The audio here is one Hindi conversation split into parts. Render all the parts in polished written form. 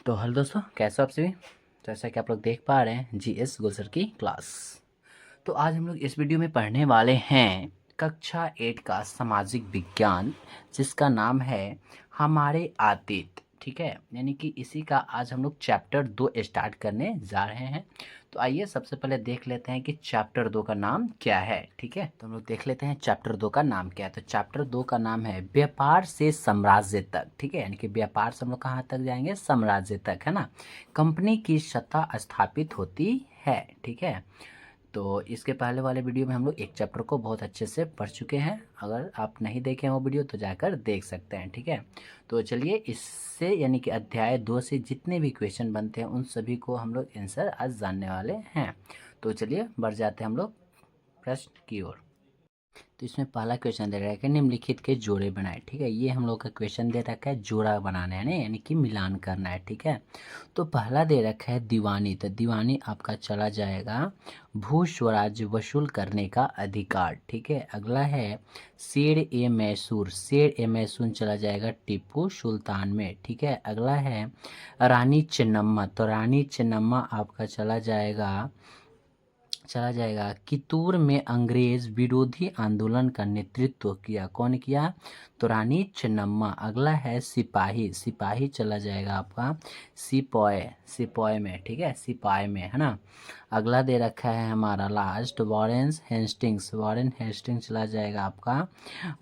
तो हेलो दोस्तों, कैसे हो आप सभी। जैसा कि आप लोग देख पा रहे हैं जीएस गुलसर की क्लास। तो आज हम लोग इस वीडियो में पढ़ने वाले हैं कक्षा 8 का सामाजिक विज्ञान, जिसका नाम है हमारे अतीत। ठीक है, यानी कि इसी का आज हम लोग चैप्टर 2 स्टार्ट करने जा रहे हैं। तो आइए सबसे पहले देख लेते हैं कि चैप्टर 2 का नाम क्या है। ठीक है, तो हम लोग देख लेते हैं चैप्टर 2 का नाम क्या है। तो चैप्टर 2 का नाम है व्यापार से साम्राज्य तक। ठीक है, यानी कि व्यापार से हम लोग कहाँ तक जाएंगे, साम्राज्य तक, है ना। कंपनी की सत्ता स्थापित होती है। ठीक है, तो इसके पहले वाले वीडियो में हम लोग एक चैप्टर को बहुत अच्छे से पढ़ चुके हैं। अगर आप नहीं देखे हैं वो वीडियो तो जाकर देख सकते हैं। ठीक है, तो चलिए इससे यानी कि अध्याय 2 से जितने भी क्वेश्चन बनते हैं उन सभी को हम लोग आंसर आज जानने वाले हैं। तो चलिए बढ़ जाते हैं हम लोग प्रश्न की ओर। तो इसमें पहला क्वेश्चन दे रखा है कि निम्नलिखित के जोड़े बनाए। ठीक है, ये हम लोग का क्वेश्चन दे रखा है, जोड़ा बनाना है ना, यानी कि मिलान करना है। ठीक है, तो पहला दे रखा है दीवानी। तो दीवानी आपका चला जाएगा भू स्वराज्य वसूल करने का अधिकार। ठीक है, अगला है शेर ए मैसूर। शेर ए मैसूर चला जाएगा टीपू सुल्तान में। ठीक है, अगला है रानी चेन्नम्मा। तो रानी चेन्नम्मा आपका चला जाएगा कितूर में अंग्रेज विरोधी आंदोलन का नेतृत्व किया। कौन किया, तो रानी चेन्नम्मा। अगला है सिपाही। सिपाही चला जाएगा आपका सिपॉय में। ठीक है, सिपाही में, है ना। अगला दे रखा है हमारा last Warren Hastings. Warren Hastings चला जाएगा आपका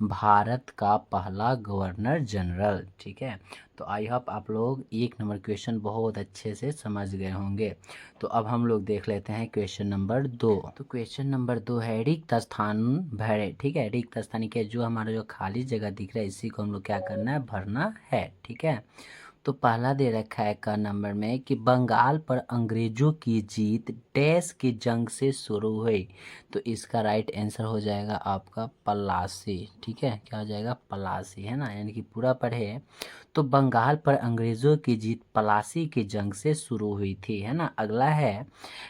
भारत का पहला गवर्नर जनरल। ठीक है, तो आई होप आप लोग 1 नंबर क्वेश्चन बहुत अच्छे से समझ गए होंगे। तो अब हम लोग देख लेते हैं क्वेश्चन नंबर 2। तो क्वेश्चन नंबर 2 है रिक्त स्थान भरे। ठीक है, रिक्त स्थान के जो हमारा जो खाली जगह दिख रहा है इसी को हम लोग क्या करना है, भरना है। ठीक है, तो पहला दे रखा है का नंबर में कि बंगाल पर अंग्रेजों की जीत डैश की जंग से शुरू हुई। तो इसका राइट आंसर हो जाएगा आपका पलासी। ठीक है, क्या हो जाएगा, पलासी, है ना, यानी कि पूरा पढ़े तो बंगाल पर अंग्रेजों की जीत पलासी की जंग से शुरू हुई थी, है ना। अगला है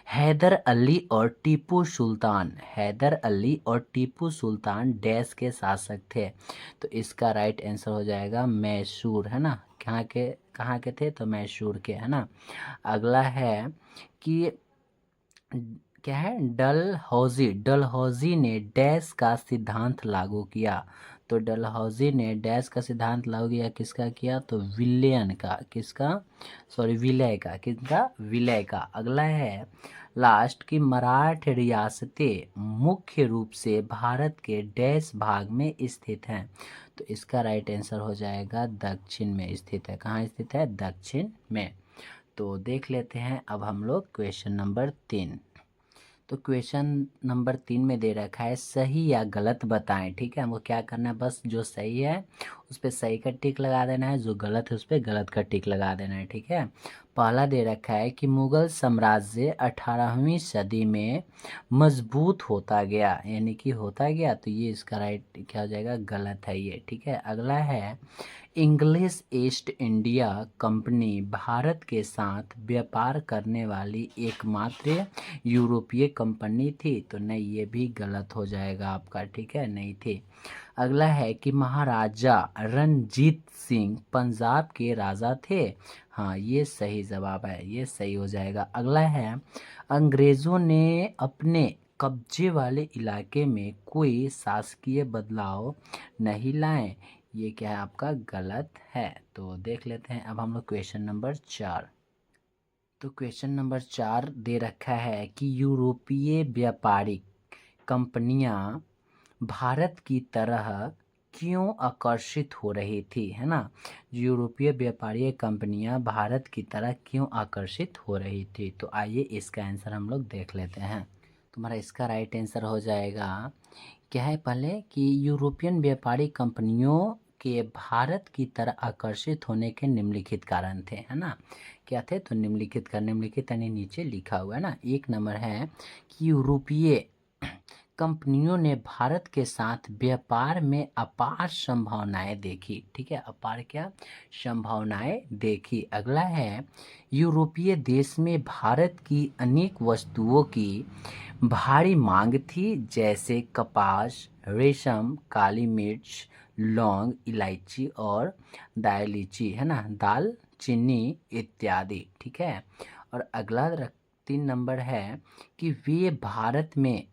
हैदर अली और टीपू सुल्तान। हैदर अली और टीपू सुल्तान डैश के शासक थे। तो इसका राइट आंसर हो जाएगा मैसूर, है ना। कहाँ के थे, तो मैसूर के, है ना। अगला है कि क्या है, डलहौजी ने डैश का सिद्धांत लागू किया। तो डलहौजी ने डैश का सिद्धांत लागू किया, किसका किया, तो विलियन का, किसका, सॉरी विलय का, किसका, विलय का। अगला है लास्ट की मराठ रियासतें मुख्य रूप से भारत के डैश भाग में स्थित हैं। तो इसका राइट आंसर हो जाएगा दक्षिण में स्थित है। कहाँ स्थित है, दक्षिण में। तो देख लेते हैं अब हम लोग क्वेश्चन नंबर 3। तो क्वेश्चन नंबर 3 में दे रखा है सही या गलत बताएं। ठीक है, हमको क्या करना है, बस जो सही है उस पर सही का टिक लगा देना है, जो गलत है उस पर गलत का टिक लगा देना है। ठीक है, पहला दे रखा है कि मुगल साम्राज्य 18वीं सदी में मजबूत होता गया, यानी कि होता गया। तो ये इसका राइट क्या हो जाएगा, गलत है ये। ठीक है, अगला है English east India company Bharat के साथ व्यापार करने वाली एकमात्र यूरोपीय कंपनी थी। तो नहीं, ये भी गलत हो जाएगा आपका। ठीक है, नहीं थी। अगला है कि महाराजा रणजीत सिंह पंजाब के राजा थे। हाँ, ये सही जवाब है, ये सही हो जाएगा। अगला है अंग्रेजों ने अपने कब्जे वाले इलाके में कोई शासकीय बदलाव नहीं लाए। ये क्या है आपका, गलत है। तो देख लेते हैं अब हम लोग क्वेश्चन नंबर 4। तो क्वेश्चन नंबर 4 दे रखा है कि यूरोपीय व्यापारिक कंपनियां भारत की तरह क्यों आकर्षित हो रही थी, है ना। यूरोपीय व्यापारी कंपनियां भारत की तरह क्यों आकर्षित हो रही थी। तो आइए इसका आंसर हम लोग देख लेते हैं। तुम्हारा इसका राइट आंसर हो जाएगा क्या है, पहले कि यूरोपियन व्यापारी कंपनियों के भारत की तरह आकर्षित होने के निम्नलिखित कारण थे, है ना। क्या थे, तो निम्नलिखित का, निम्नलिखित यानी नीचे लिखा हुआ है ना। 1 नंबर है कि यूरोपीय कंपनियों ने भारत के साथ व्यापार में अपार संभावनाएं देखी। ठीक है, अपार क्या, संभावनाएं देखी। अगला है यूरोपीय देश में भारत की अनेक वस्तुओं की भारी मांग थी, जैसे कपास, रेशम, काली मिर्च, लौंग, इलायची और दालचीनी, है ना, दाल चीनी इत्यादि। ठीक है। और अगला 3 नंबर है कि वे भारत में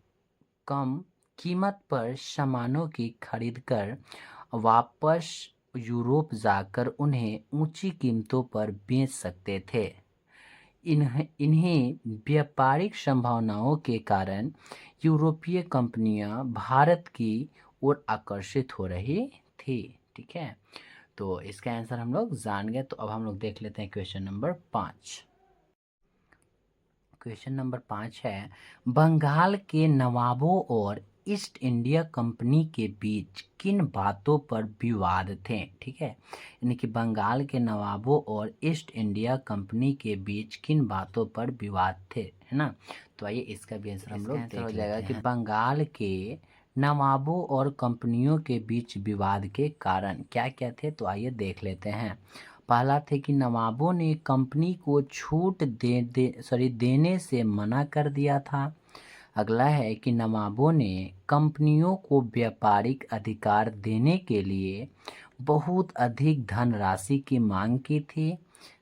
कम कीमत पर सामानों की खरीद कर वापस यूरोप जाकर उन्हें ऊंची कीमतों पर बेच सकते थे। इन्हीं व्यापारिक संभावनाओं के कारण यूरोपीय कंपनियां भारत की ओर आकर्षित हो रही थी। ठीक है। तो इसका आंसर हम लोग जान गए। तो अब हम लोग देख लेते हैं क्वेश्चन नंबर 5। क्वेश्चन नंबर 5 है, बंगाल के नवाबों और ईस्ट इंडिया कंपनी के बीच किन बातों पर विवाद थे। ठीक है। यानी कि बंगाल के नवाबों और ईस्ट इंडिया कंपनी के बीच किन बातों पर विवाद थे, है ना। तो आइए इसका भी आंसर हम लोग देख हो जाएगा कि बंगाल के नवाबों और कंपनियों के बीच विवाद के कारण क्या क्या थे। तो आइए देख लेते हैं। पहला थे कि नवाबों ने कंपनी को छूट देने से मना कर दिया था। अगला है कि नवाबों ने कंपनियों को व्यापारिक अधिकार देने के लिए बहुत अधिक धनराशि की मांग की थी।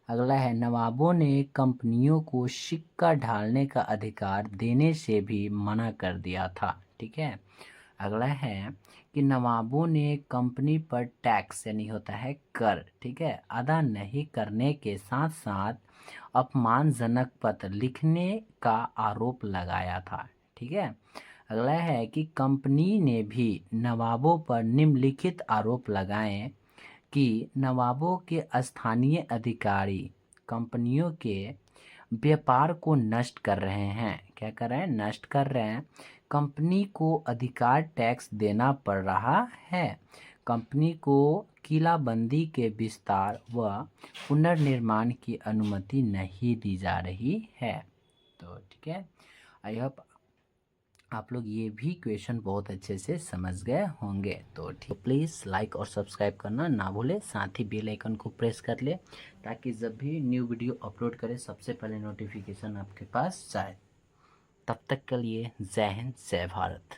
अगला है नवाबों ने कंपनियों को सिक्का ढालने का अधिकार देने से भी मना कर दिया था। ठीक है। अगला है कि नवाबों ने कंपनी पर टैक्स यानी होता है कर, ठीक है, अदा नहीं करने के साथ साथ अपमानजनक पत्र लिखने का आरोप लगाया था। ठीक है। अगला है कि कंपनी ने भी नवाबों पर निम्नलिखित आरोप लगाए कि नवाबों के स्थानीय अधिकारी कंपनियों के व्यापार को नष्ट कर रहे हैं। क्या कर रहे हैं? नष्ट कर रहे हैं। कंपनी को अधिकार टैक्स देना पड़ रहा है। कंपनी को किलाबंदी के विस्तार व पुनर्निर्माण की अनुमति नहीं दी जा रही है। तो ठीक है, आई होप आप लोग ये भी क्वेश्चन बहुत अच्छे से समझ गए होंगे। तो ठीक, प्लीज़ लाइक और सब्सक्राइब करना ना भूले, साथ ही बेल आइकन को प्रेस कर ले ताकि जब भी न्यू वीडियो अपलोड करें सबसे पहले नोटिफिकेशन आपके पास जाए। तब तक के लिए जय हिंद, जय भारत।